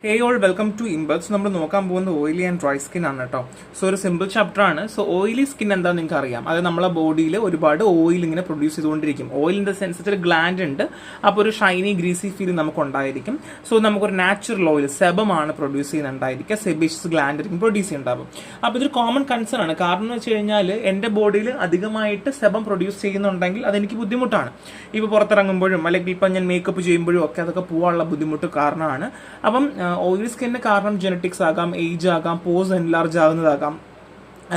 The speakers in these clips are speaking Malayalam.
Hey all welcome to Impulse. നമ്മൾ നോക്കാൻ പോകുന്നത് ഓയിലി ആൻഡ് ഡ്രൈ സ്കിൻ ആണ് കേട്ടോ. സോ ഒരു സിമ്പിൾ ചാപ്റ്റർ ആണ്. സോ ഓയിലി സ്കിൻ എന്താണെന്ന് നിങ്ങൾക്ക് അറിയാം. അത് നമ്മളെ ബോഡിയിൽ ഒരുപാട് ഓയിൽ ഇങ്ങനെ പ്രൊഡ്യൂസ് ചെയ്തുകൊണ്ടിരിക്കും. ഓയിലിൻ്റെ സെൻസ് ഒരു ഗ്ലാൻഡ് ഉണ്ട്, അപ്പോൾ ഒരു ഷൈനി ഗ്രീസി ഫീൽ നമുക്ക് ഉണ്ടായിരിക്കും. സോ നമുക്കൊരു നാച്ചുറൽ ഓയിൽ സെബമാണ് പ്രൊഡ്യൂസ് ചെയ്യുന്നുണ്ടായിരിക്കുക. സെബേഷ്യസ് ഗ്ലാൻഡ് ആയിരിക്കും പ്രൊഡ്യൂസ് ചെയ്യുന്നുണ്ടാവും. അപ്പോൾ ഇതൊരു കോമൺ കൺസേൺ ആണ്. കാരണം എന്ന് വെച്ച് കഴിഞ്ഞാൽ എൻ്റെ ബോഡിയിൽ അധികമായിട്ട് സെബം പ്രൊഡ്യൂസ് ചെയ്യുന്നുണ്ടെങ്കിൽ അതെനിക്ക് ബുദ്ധിമുട്ടാണ്. ഇപ്പോൾ പുറത്തിറങ്ങുമ്പോഴും അല്ലെങ്കിൽ ഇപ്പം ഞാൻ മേക്കപ്പ് ചെയ്യുമ്പോഴും ഒക്കെ അതൊക്കെ പോകാനുള്ള ബുദ്ധിമുട്ട് കാരണമാണ്. അപ്പം ഓയിലി സ്കിന്നിന് കാരണം ജെനറ്റിക്സ് ആകാം, ഏജ് ആകാം, പോസ് എൻലാർജ് ആകുന്നതാകാം,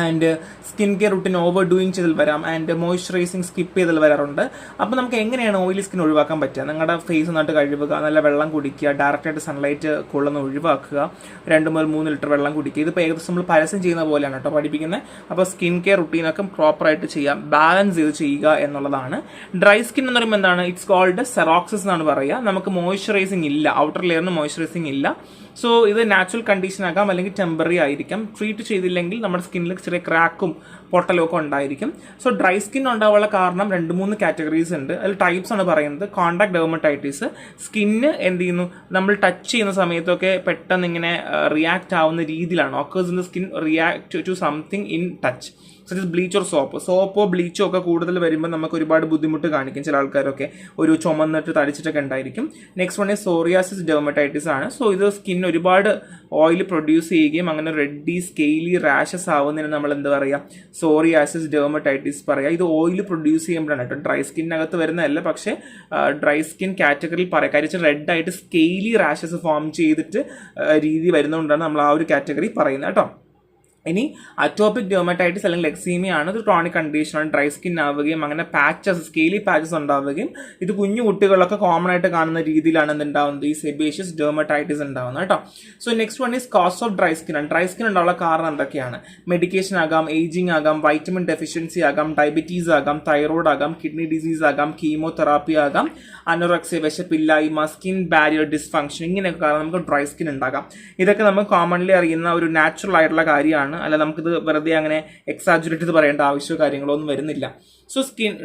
and skin care routine over doing ചെയ്തൽ വരാം, ആൻഡ് മോയ്സ്ചറൈസിങ് സ്കിപ്പ് ചെയ്തൽ വരാറുണ്ട്. അപ്പോൾ നമുക്ക് എങ്ങനെയാണ് ഓയിലി സ്കിൻ ഒഴിവാക്കാൻ പറ്റുക? നിങ്ങളുടെ ഫേസ് നന്നായിട്ട് കഴുകുക, നല്ല വെള്ളം കുടിക്കുക, ഡയറക്റ്റായിട്ട് സൺലൈറ്റ് കൊള്ളുന്ന ഒഴിവാക്കുക, 2 മുതൽ 3 ലിറ്റർ വെള്ളം കുടിക്കുക. ഇതിപ്പോൾ ഏകദേശം നമ്മൾ പരസ്യം ചെയ്യുന്ന പോലെയാണ് കേട്ടോ പഠിപ്പിക്കുന്നത്. അപ്പോൾ സ്കിൻ കെയർ റുട്ടീനൊക്കെ പ്രോപ്പറായിട്ട് ചെയ്യാം, ബാലൻസ് ചെയ്ത് ചെയ്യുക എന്നുള്ളതാണ്. ഡ്രൈ സ്കിൻ എന്ന് പറയുമ്പോൾ എന്താണ്? ഇറ്റ്സ് കോൾഡ് സെറോക്സിസ് എന്നാണ് പറയുക. നമുക്ക് മോയ്സ്ചറൈസിങ് ഇല്ല, ഔട്ടർ ലെയറിന് മോയ്സ്ചറൈസിങ് ഇല്ല. സോ ഇത് നാച്ചുറൽ കണ്ടീഷൻ ആകാം, അല്ലെങ്കിൽ ടെമ്പററി ആയിരിക്കാം. ട്രീറ്റ് ചെയ്തില്ലെങ്കിൽ നമ്മുടെ സ്കിന്നിൽ ചെറിയ ക്രാക്കും പൊട്ടലും ഒക്കെ ഉണ്ടായിരിക്കും. സോ ഡ്രൈ സ്കിൻ ഉണ്ടാവാനുള്ള കാരണം 2-3 കാറ്റഗറീസ് ഉണ്ട്. അതിൽ ടൈപ്സ് ആണ് പറയുന്നത്. കോണ്ടാക്ട് ഡെർമറ്റൈറ്റിസ്, സ്കിന്ന് എന്ത് ചെയ്യുന്നു, നമ്മൾ ടച്ച് ചെയ്യുന്ന സമയത്തൊക്കെ പെട്ടെന്ന് ഇങ്ങനെ റിയാക്ട് ആവുന്ന രീതിയിലാണ്. Occurs in the skin react to something in touch, such bleach or സോപ്പോ ബ്ലീച്ചോ ഒക്കെ കൂടുതൽ വരുമ്പോൾ നമുക്ക് ഒരുപാട് ബുദ്ധിമുട്ട് കാണിക്കും. ചില ആൾക്കാരൊക്കെ ഒരു ചുമന്നിട്ട് തടിച്ചിട്ടൊക്കെ ഉണ്ടായിരിക്കും. നെക്സ്റ്റ് വൺ സോറിയാസിസ് ഡെർമറ്റൈറ്റിസ് ആണ്. സോ ഇത് സ്കിൻ ഒരുപാട് ഓയിൽ പ്രൊഡ്യൂസ് ചെയ്യുകയും അങ്ങനെ റെഡി സ്കെയിലി റാഷസ് ആവുന്നതിന് നമ്മൾ എന്താ പറയുക, സോറിയാസിസ് ഡെർമറ്റൈറ്റിസ് പറയുക. ഇത് ഓയിൽ പ്രൊഡ്യൂസ് ചെയ്യുമ്പോഴാണ് കേട്ടോ. ഡ്രൈ സ്കിന്നകത്ത് വരുന്നതല്ല, പക്ഷേ ഡ്രൈ സ്കിൻ കാറ്റഗറിയിൽ പറയാം. കാര്യം റെഡായിട്ട് സ്കെയിലി റാഷസ് ഫോം ചെയ്തിട്ട് രീതി വരുന്നതുകൊണ്ടാണ് നമ്മൾ ആ ഒരു കാറ്റഗറി പറയുന്നത് കേട്ടോ. ഇനി അറ്റോപിക് ഡെർമറ്റൈറ്റിസ് അല്ലെങ്കിൽ എക്സീമിയ ആണ്. ഇത് ക്രോണിക് കണ്ടീഷനാണ്. ഡ്രൈ സ്കിൻ ആവുകയും അങ്ങനെ പാച്ചസ്, സ്കെയിലി പാച്ചസ് ഉണ്ടാവുകയും ഇത് കുഞ്ഞു കുട്ടികളൊക്കെ കോമൺ ആയിട്ട് കാണുന്ന രീതിയിലാണ് എന്തുണ്ടാവുന്നത്, ഈ സെബേഷ്യസ് ഡെർമറ്റൈറ്റിസ് ഉണ്ടാവുന്നത് കേട്ടോ. So next one is cause of dry skin ആണ്. ഡ്രൈ സ്കിൻ ഉണ്ടാവുള്ള കാരണം എന്തൊക്കെയാണ്? മെഡിക്കേഷൻ ആകാം, ഏജിങ് ആകാം, വൈറ്റമിൻ ഡെഫിഷ്യൻസി ആകാം, ഡയബറ്റീസ് ആകാം, തൈറോയ്ഡ് ആകാം, കിഡ്നി ഡിസീസ് ആകാം, കീമോതെറാപ്പി ആകാം, അനോറക്സിയ, വിശപ്പില്ലായ്മ, സ്കിൻ ബാരിയർ ഡിസ്ഫങ്ഷൻ, ഇങ്ങനെയൊക്കെ കാരണം നമുക്ക് ഡ്രൈ സ്കിൻ ഉണ്ടാകാം. ഇതൊക്കെ നമുക്ക് കോമൺലി അറിയുന്ന ഒരു നാച്ചുറൽ ആയിട്ടുള്ള കാര്യമാണ്. അല്ല നമുക്കിത് വെറുതെ അങ്ങനെ എക്സാജുറേറ്റ് ചെയ്ത് പറയേണ്ട ആവശ്യമോ കാര്യങ്ങളോ ഒന്നും വരുന്നില്ല. സോ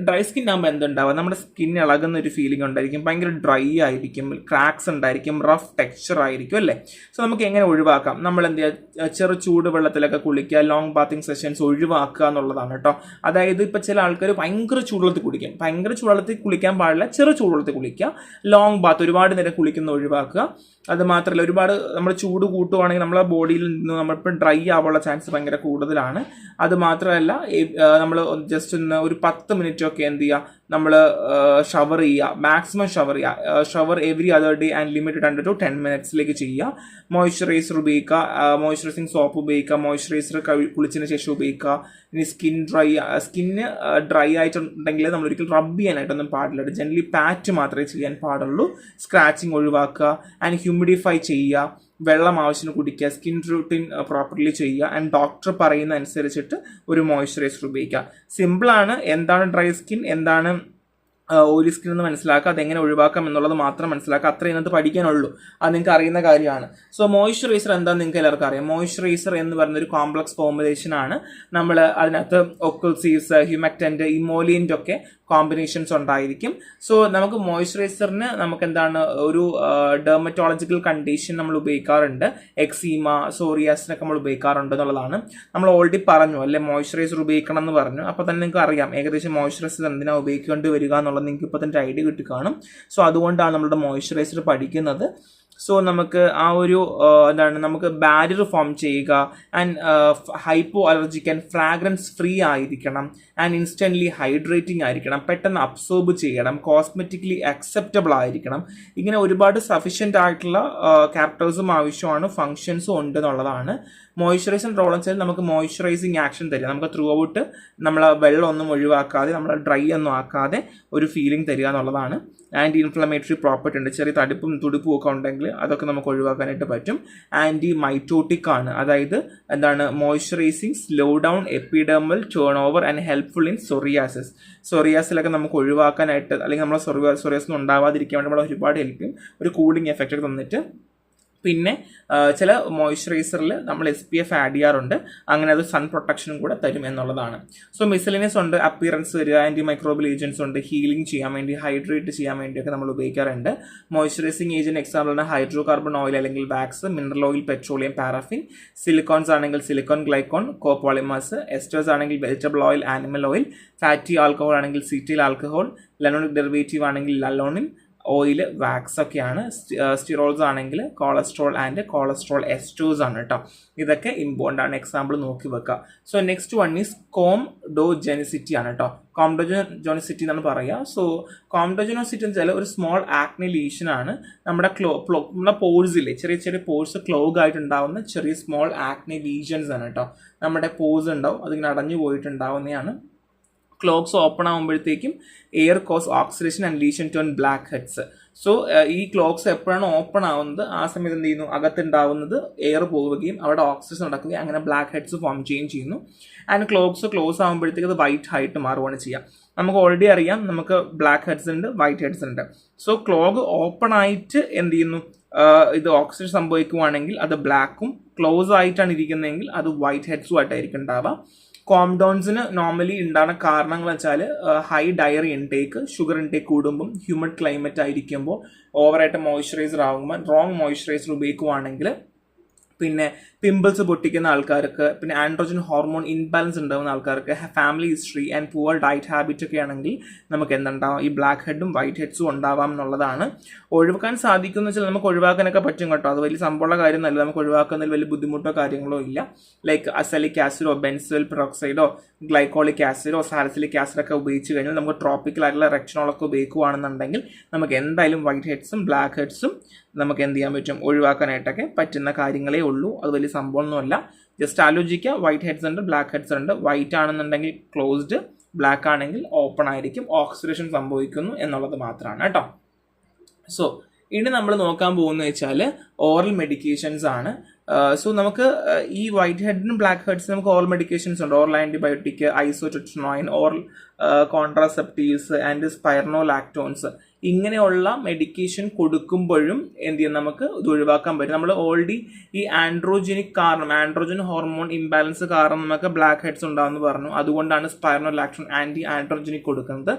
ഡ്രൈ സ്കിൻ ആകുമ്പോൾ എന്തുണ്ടാവുക, നമ്മുടെ സ്കിൻ ഇളകുന്ന ഒരു ഫീലിംഗ് ഉണ്ടായിരിക്കും, ഭയങ്കര ഡ്രൈ ആയിരിക്കും, ക്രാക്സ് ഉണ്ടായിരിക്കും, റഫ് ടെക്സ്ചർ ആയിരിക്കും അല്ലേ. സോ നമുക്ക് എങ്ങനെ ഒഴിവാക്കാം? നമ്മൾ എന്ത് ചെയ്യുക, ചെറു ചൂട് വെള്ളത്തിലൊക്കെ കുളിക്കുക, ലോങ് ബാത്തിങ് സെഷൻസ് ഒഴിവാക്കുക എന്നുള്ളതാണ് കേട്ടോ. അതായത് ഇപ്പോൾ ചില ആൾക്കാർ ഭയങ്കര ചൂടുവെള്ളത്തിൽ കുളിക്കും. ഭയങ്കര ചൂടുവെള്ളത്തിൽ കുളിക്കാൻ പാടില്ല, ചെറു ചൂടുവെള്ളത്തിൽ കുളിക്കുക. ലോങ് ബാത്ത്, ഒരുപാട് നേരം കുളിക്കുന്ന ഒഴിവാക്കുക. അത് മാത്രമല്ല, ഒരുപാട് നമ്മൾ ചൂട് കൂട്ടുവാണെങ്കിൽ നമ്മളെ ബോഡിയിൽ നിന്ന് നമ്മളിപ്പോൾ ഡ്രൈ ആവാനുള്ള ചാൻസ് ഭയങ്കര കൂടുതലാണ്. അത് മാത്രമല്ല, നമ്മൾ ജസ്റ്റ് ഒരു 10 മിനിറ്റൊക്കെ എന്ത് ചെയ്യുക, നമ്മൾ ഷവർ ചെയ്യുക, മാക്സിമം ഷവർ ചെയ്യുക. Shower every other day and limited 1 to 10 മിനിറ്റ്സിലേക്ക് ചെയ്യുക. മോയ്സ്ചറൈസർ ഉപയോഗിക്കുക, മോയ്സ്ചറൈസിങ് സോപ്പ് ഉപയോഗിക്കുക, മോയ്സ്ചറൈസർ കുളിച്ചതിന് ശേഷം ഉപയോഗിക്കുക. ഇനി സ്കിന്ന് ഡ്രൈ ആയിട്ടുണ്ടെങ്കിൽ നമ്മൾ ഒരിക്കലും റബ്ബ് ചെയ്യാനായിട്ടൊന്നും പാടില്ല. ജനറലി പാറ്റ് മാത്രമേ ചെയ്യാൻ പാടുള്ളൂ. സ്ക്രാച്ചിങ് ഒഴിവാക്കുക, ആൻഡ് ഹ്യൂമിഡിഫൈ ചെയ്യുക, വെള്ളം ആവശ്യത്തിന് കുടിക്കുക, സ്കിൻ റൂട്ടീൻ പ്രോപ്പർലി ചെയ്യുക, ആൻഡ് ഡോക്ടർ പറയുന്ന അനുസരിച്ചിട്ട് ഒരു മോയ്സ്ചറൈസർ ഉപയോഗിക്കുക. സിമ്പിളാണ്. എന്താണ് ഡ്രൈ സ്കിൻ, എന്താണ് ഓയിലി സ്കിൻ എന്ന് മനസ്സിലാക്കുക, അതെങ്ങനെ ഒഴിവാക്കാം എന്നുള്ളത് മാത്രം മനസ്സിലാക്കുക. അത്രയും ഇതിനകത്ത് പഠിക്കാനുള്ളൂ. അത് നിങ്ങൾക്ക് അറിയുന്ന കാര്യമാണ്. സോ മോയ്സ്ചറൈസർ എന്താണെന്ന് നിങ്ങൾക്ക് എല്ലാവർക്കും അറിയാം. മോയ്സ്ചറൈസർ എന്ന് പറയുന്ന ഒരു കോംപ്ലക്സ് ഫോർമുലേഷൻ ആണ്. നമ്മൾ അതിനകത്ത് ഒക്കൽസീവ്സ്, ഹ്യൂമക്റ്റന്റ്, ഇമോലിയൻ്റ് ഒക്കെ കോമ്പിനേഷൻസ് ഉണ്ടായിരിക്കും. സോ നമുക്ക് മോയ്സ്ചറൈസറിന് നമുക്ക് എന്താണ് ഒരു ഡെർമറ്റോളജിക്കൽ കണ്ടീഷൻ നമ്മൾ ഉപയോഗിക്കാറുണ്ട്. എക്സീമ, സോറിയാസിനൊക്കെ നമ്മൾ ഉപയോഗിക്കാറുണ്ട് എന്നുള്ളതാണ്. നമ്മൾ ഓൾറെഡി പറഞ്ഞു അല്ലെ, മോയ്സ്ചറൈസർ ഉപയോഗിക്കണം എന്ന് പറഞ്ഞു. അപ്പോൾ തന്നെ നിങ്ങൾക്ക് അറിയാം ഏകദേശം മോയ്സ്ചറൈസർ എന്തിനാണ് ഉപയോഗിക്കേണ്ടി വരിക എന്നുള്ളത് നിങ്ങൾക്ക് ഇപ്പോൾ തന്നെ ഐഡിയ കിട്ടി കാണും. സോ അതുകൊണ്ടാണ് നമ്മളുടെ മോയ്സ്ചറൈസർ പഠിക്കുന്നത്. സോ നമുക്ക് ആ ഒരു എന്താണ്, നമുക്ക് ബാരിയർ ഫോം ചെയ്യുക, and hypo allergic and fragrance free ആയിരിക്കണം, ആൻഡ് ഇൻസ്റ്റൻ്റ്ലി ഹൈഡ്രേറ്റിംഗ് ആയിരിക്കണം, പെട്ടെന്ന് അബ്സോർബ് ചെയ്യണം, കോസ്മെറ്റിക്കലി അക്സെപ്റ്റബിൾ ആയിരിക്കണം. ഇങ്ങനെ ഒരുപാട് സഫീഷ്യൻ്റ് ആയിട്ടുള്ള ക്യാരക്ടേഴ്സും ആവശ്യമാണ്, ഫങ്ഷൻസും ഉണ്ട് എന്നുള്ളതാണ്. മോയ്സ്ചറൈസിങ് റോൾ എന്ന് വെച്ചാൽ നമുക്ക് മോയ്സ്ചറൈസിങ് ആക്ഷൻ തരിക. നമുക്ക് ത്രൂ ഔട്ട് നമ്മൾ വെള്ളമൊന്നും ഒഴിവാക്കാതെ, നമ്മൾ ഡ്രൈ ഒന്നും ആക്കാതെ ഒരു ഫീലിംഗ് തരിക എന്നുള്ളതാണ്. ആൻറ്റി ഇൻഫ്ലമേറ്ററി പ്രോപ്പർട്ടി ഉണ്ട്. ചെറിയ തടിപ്പും തുടിപ്പും ഒക്കെ ഉണ്ടെങ്കിൽ അതൊക്കെ നമുക്ക് ഒഴിവാക്കാനായിട്ട് പറ്റും. ആൻറ്റി മൈറ്റോട്ടിക് ആണ്. അതായത് എന്താണ്, moisturising, slow down epidermal turn over and helpful in psoriasis. സോറിയാസിലൊക്കെ നമുക്ക് ഒഴിവാക്കാനായിട്ട്, അല്ലെങ്കിൽ നമ്മളെ സോറിയാസിന് ഉണ്ടാവാതിരിക്കാൻ വേണ്ടി നമ്മളെ ഒരുപാട് ഹെൽപ്പ് ചെയ്യും. ഒരു കൂളിംഗ് എഫക്റ്റ് ഒക്കെ തന്നിട്ട് പിന്നെ ചില മോയ്സ്ചറൈസറിൽ നമ്മൾ SPF ആഡ് ചെയ്യാറുണ്ട്, അങ്ങനെ അത് സൺ പ്രൊട്ടക്ഷനും കൂടെ തരും എന്നുള്ളതാണ്. സോ മിസലിനിയസ് ഉണ്ട്, അപ്പിയറൻസ് വരിക, ആൻറ്റി മൈക്രോബിയൽ ഏജൻസ് ഉണ്ട്, ഹീലിംഗ് ചെയ്യാൻ വേണ്ടി, ഹൈഡ്രേറ്റ് ചെയ്യാൻ വേണ്ടിയൊക്കെ നമ്മൾ ഉപയോഗിക്കാറുണ്ട്. മോയ്സ്ചറൈസിങ് ഏജന്റ് എക്സാമ്പിളാണ് ഹൈഡ്രോ കാർബൺ ഓയിൽ അല്ലെങ്കിൽ wax, mineral oil, petroleum, paraffin. Silicones ആണെങ്കിൽ സിലിക്കോൺ, ഗ്ലൈക്കോൺ, കോപോളിമേഴ്സ്. എസ്റ്റേഴ്സ് ആണെങ്കിൽ vegetable oil, animal oil. Fatty alcohol ആണെങ്കിൽ സീറ്റൈൽ ആൽക്കഹോൾ. ലനോണിക് ഡെറിവേറ്റീവ് ആണെങ്കിൽ ലലോണിൻ. ഓയിൽ, വാക്സ് ഒക്കെയാണ്. സ്റ്റിറോൾസ് ആണെങ്കിൽ കൊളസ്ട്രോൾ ആൻഡ് കൊളസ്ട്രോൾ എസ്റ്റേഴ്സ് ആണ് കേട്ടോ. ഇതൊക്കെ ഇമ്പോർട്ടൻ്റ് ആണ്, എക്സാമ്പിൾ നോക്കി വെക്കുക. സോ നെക്സ്റ്റ് വൺ ഈസ് കോംഡോജെനിസിറ്റി ആണ് കേട്ടോ. കോംഡോജെനിസിറ്റി എന്നാണ് പറയുക. സോ കോംഡോജെനോസിറ്റി എന്ന് വെച്ചാൽ ഒരു സ്മോൾ ആക്നെ ലീഷൻ ആണ്. നമ്മുടെ നമ്മുടെ പോഴ്സിലെ ചെറിയ ചെറിയ പോഴ്സ് ക്ലോഗ് ആയിട്ടുണ്ടാവുന്ന ചെറിയ സ്മോൾ ആക്നെ ലീഷൻസ് ആണ് കേട്ടോ. നമ്മുടെ പോഴ്സ് ഉണ്ടാവും, അതിങ്ങനെ അടഞ്ഞു പോയിട്ടുണ്ടാവുന്നതാണ്. ക്ലോഗ്സ് ഓപ്പൺ ആകുമ്പോഴത്തേക്കും air cause oxidation and lesion turn blackheads. So ഈ ക്ലോഗ്സ് എപ്പോഴാണ് ഓപ്പൺ ആവുന്നത് ആ സമയത്ത് എന്ത് ചെയ്യുന്നു, അകത്തുണ്ടാവുന്നത് എയർ പോവുകയും അവിടെ ഓക്സിജൻ നടക്കുകയും അങ്ങനെ ബ്ലാക്ക് ഹെഡ്സ് ഫോം ചെയ്യുന്നു. ആൻഡ് ക്ലോഗ്സ് ക്ലോസ് ആകുമ്പോഴത്തേക്ക് അത് വൈറ്റ് ആയിട്ട് മാറുകയാണ് ചെയ്യുക. നമുക്ക് ഓൾറെഡി അറിയാം, നമുക്ക് ബ്ലാക്ക് ഹെഡ്സ് ഉണ്ട്, വൈറ്റ് ഹെഡ്സ് ഉണ്ട്. സോ ക്ലോഗ് ഓപ്പൺ ആയിട്ട് എന്ത് ചെയ്യുന്നു, ഇത് ഓക്സിജൻ സംഭവിക്കുവാണെങ്കിൽ അത് ബ്ലാക്കും, ക്ലോസ് ആയിട്ടാണ് ഇരിക്കുന്നതെങ്കിൽ അത് വൈറ്റ് ഹെഡ്സും ആയിട്ടായിരിക്കും ഉണ്ടാവുക. കോംഡൗൺസിന് നോർമലി ഉണ്ടാകുന്ന കാരണങ്ങൾ വെച്ചാൽ high dairy intake, sugar intake കൂടുമ്പം, ഹ്യൂമിഡ് ക്ലൈമറ്റ് ആയിരിക്കുമ്പോൾ, ഓവറായിട്ട് മോയ്സ്ചറൈസർ ആകുമ്പോൾ, റോങ് മോയ്സ്ചറൈസർ ഉപയോഗിക്കുവാണെങ്കിൽ, പിന്നെ പിമ്പിൾസ് പൊട്ടിക്കുന്ന ആൾക്കാർക്ക്, പിന്നെ ആൻഡ്രോജൻ ഹോർമോൺ ഇൻബാലൻസ് ഉണ്ടാകുന്ന ആൾക്കാർക്ക്, family history and poor diet habit ഒക്കെ ആണെങ്കിൽ നമുക്ക് എന്തുണ്ടാവാം, ഈ ബ്ലാക്ക് ഹെഡും വൈറ്റ് ഹെഡ്സും ഉണ്ടാവാം എന്നുള്ളതാണ്. ഒഴിവാക്കാൻ സാധിക്കുമെന്ന് വെച്ചാൽ നമുക്ക് ഒഴിവാക്കാനൊക്കെ പറ്റും കേട്ടോ. അത് വലിയ സംഭവമുള്ള കാര്യമൊന്നുമല്ല, നമുക്ക് ഒഴിവാക്കുന്നതിൽ വലിയ ബുദ്ധിമുട്ടോ കാര്യങ്ങളോ ഇല്ല. ലൈക്ക് അസലിക് ആസിഡോ ബെൻസോയിൽ പെറോക്സൈഡോ ഗ്ലൈക്കോളിക് ആസിഡോ സാലിസിലിക് ആസിഡൊക്കെ ഉപയോഗിച്ച് കഴിഞ്ഞാൽ നമുക്ക് ട്രോപ്പിക്കൽ ആയിട്ടുള്ള റെക്സിനോളൊക്കെ ഉപയോഗിക്കുകയാണെന്നുണ്ടെങ്കിൽ നമുക്ക് എന്തായാലും വൈറ്റ് ഹെഡ്സും ബ്ലാക്ക് ഹെഡ്സും നമുക്ക് എന്ത് ചെയ്യാൻ പറ്റും, ഒഴിവാക്കാനായിട്ടൊക്കെ പറ്റുന്ന കാര്യങ്ങളേ ഉള്ളൂ. അത് വലിയ സംഭവമൊന്നുമല്ല. ജസ്റ്റ് ആലോചിക്കുക, വൈറ്റ് ഹെഡ്സ് ഉണ്ട്, ബ്ലാക്ക് ഹെഡ്സ് ഉണ്ട്. വൈറ്റ് ആണെന്നുണ്ടെങ്കിൽ ക്ലോസ്ഡ്, ബ്ലാക്ക് ആണെങ്കിൽ ഓപ്പൺ ആയിരിക്കും, ഓക്സിഡേഷൻ സംഭവിക്കുന്നു എന്നുള്ളത് മാത്രമാണ് കേട്ടോ. സോ ഇനി നമ്മൾ നോക്കാൻ പോകുന്നത് വെച്ചാൽ ഓറൽ മെഡിക്കേഷൻസ് ആണ്. സോ നമുക്ക് ഈ വൈറ്റ് ഹെഡിനും ബ്ലാക്ക് ഹെഡ്സിനും നമുക്ക് ഓറൽ മെഡിക്കേഷൻസ് ഉണ്ട്. Oral antibiotic, isotretinoin, oral contraceptives and spironolactones, ഇങ്ങനെയുള്ള മെഡിക്കേഷൻ കൊടുക്കുമ്പോഴും എന്ത് ചെയ്യും, നമുക്ക് ഇത് ഒഴിവാക്കാൻ പറ്റും. നമ്മൾ ഓൾറെഡി ഈ ആൻഡ്രോജനിക് കാരണം, ആൻഡ്രോജൻ ഹോർമോൺ ഇംബാലൻസ് കാരണം നമുക്ക് ബ്ലാക്ക് ഹെഡ്സ് ഉണ്ടാകുമെന്ന് പറഞ്ഞു. അതുകൊണ്ടാണ് സ്പൈറനോലാക്ടോൺ ആൻറ്റി ആൻഡ്രോജനിക് കൊടുക്കുന്നത്.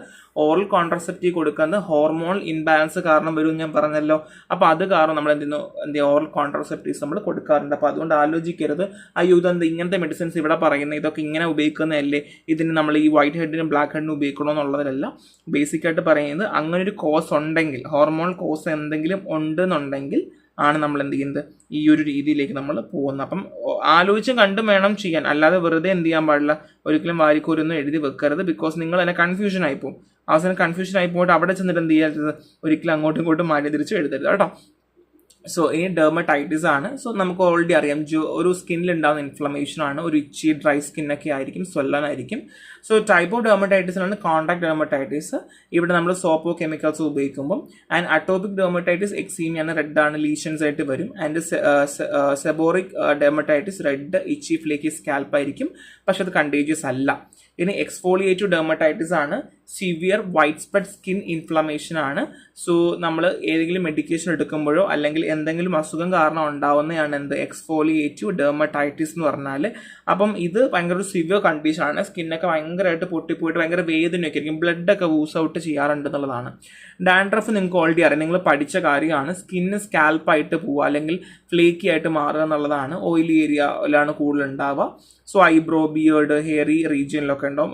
ഓറൽ കോൺട്രാസെപ്റ്റീവ് കൊടുക്കുന്നത് ഹോർമോൺ ഇംബാലൻസ് കാരണം വരും ഞാൻ പറഞ്ഞല്ലോ. അപ്പോൾ അത് കാരണം നമ്മൾ എന്ത് ചെയ്യുന്നു, ഓറൽ കോൺട്രാസെപ്റ്റീവ്സ് നമ്മൾ കൊടുക്കാറുണ്ട്. അപ്പോൾ അതുകൊണ്ട് ആലോചിക്കരുത്, അയ്യോ ഇതെന്ത് ഇങ്ങനത്തെ മെഡിസിൻസ് ഇവിടെ പറയുന്നത്, ഇതൊക്കെ ഇങ്ങനെ ഉപയോഗിക്കുന്നതല്ലേ, ഇതിന് നമ്മൾ ഈ വൈറ്റ് ഹെഡിനും ബ്ലാക്ക് ഹെഡിനും ഉപയോഗിക്കണമെന്നുള്ളതിലല്ല. ബേസിക്കായിട്ട് പറയുന്നത് അങ്ങനെ ഒരു കോസ് ഉണ്ടെങ്കിൽ, ഹോർമോൺ കോസ് എന്തെങ്കിലും ഉണ്ടെന്നുണ്ടെങ്കിൽ ആണ് നമ്മൾ എന്ത് ചെയ്യുന്നത്, ഈ ഒരു രീതിയിലേക്ക് നമ്മൾ പോകുന്നത്. അപ്പം ആലോചിച്ചും കണ്ടും വേണം ചെയ്യാൻ, അല്ലാതെ വെറുതെ എന്ത് ചെയ്യാൻ പാടില്ല, ഒരിക്കലും വാരിക്കോരൊന്നും എഴുതി വെക്കരുത്. ബിക്കോസ് നിങ്ങൾ തന്നെ കൺഫ്യൂഷൻ ആയിപ്പോവും. അവസാനം കൺഫ്യൂഷൻ ആയി പോയിട്ട് അവിടെ ചെന്നിട്ട് എന്ത് ചെയ്യരുത്, ഒരിക്കലും അങ്ങോട്ടും ഇങ്ങോട്ടും മാറ്റി തിരിച്ച് എഴുതരുത് കേട്ടോ. സോ ഈ ഡെർമറ്റൈറ്റിസ് ആണ്. സോ നമുക്ക് ഓൾറെഡി അറിയാം, ഒരു സ്കിന്നിൽ ഉണ്ടാകുന്ന ഇൻഫ്ലമേഷൻ ആണ്, ഒരു ഇച്ചി ഡ്രൈ സ്കിന്നൊക്കെ ആയിരിക്കും, സ്വെല്ലനായിരിക്കും. സോ ടൈപ്പ് ഓഫ് ഡെർമറ്റൈറ്റിസിനാണ് കോൺടാക്ട് ഡെർമറ്റൈറ്റിസ്. ഇവിടെ നമ്മൾ സോപ്പോ കെമിക്കൽസ് ഉപയോഗിക്കുമ്പോൾ. ആൻഡ് അറ്റോപിക് ഡെർമറ്റൈറ്റിസ് എക്സീമിയാണ്, റെഡ് ആണ്, ലീഷൻസ് ആയിട്ട് വരും. And seborrhoeic dermatitis red itchy flaky scalp ആയിരിക്കും, പക്ഷെ അത് കണ്ടേജിയസ് അല്ല. ഇനി എക്സ്ഫോളിയേറ്റീവ് ഡെർമറ്റൈറ്റിസ് ആണ്, severe widespread skin inflammation ആണ്. സോ നമ്മൾ ഏതെങ്കിലും മെഡിക്കേഷൻ എടുക്കുമ്പോഴോ അല്ലെങ്കിൽ എന്തെങ്കിലും അസുഖം കാരണം ഉണ്ടാവുന്നതാണ് എന്ത്, എക്സ്ഫോളിയേറ്റീവ് ഡെർമറ്റൈറ്റിസ് എന്ന് പറഞ്ഞാൽ. അപ്പം ഇത് ഭയങ്കര ഒരു സിവിയർ കണ്ടീഷൻ ആണ്. സ്കിന്നൊക്കെ ഭയങ്കരമായിട്ട് പൊട്ടിപ്പോയിട്ട് ഭയങ്കര വേദനയൊക്കെ ആയിരിക്കും, ബ്ലഡൊക്കെ വൂസ് ഔട്ട് ചെയ്യാറുണ്ട് എന്നുള്ളതാണ്. ഡാൻഡ്രഫ് നിങ്ങൾക്ക് ഓൾറെഡി അറിയാം, നിങ്ങൾ പഠിച്ച കാര്യമാണ്. സ്കിന്ന് സ്കാൽപ്പായിട്ട് പോവുക അല്ലെങ്കിൽ ഫ്ലേക്കി ആയിട്ട് മാറുക എന്നുള്ളതാണ്. ഓയിലി ഏരിയയിലാണ് കൂടുതൽ ഉണ്ടാവുക. സോ ഐബ്രോ, ബിയേർഡ്, ഹെയറി റീജിയനിലൊക്കെ ഉണ്ടാവും.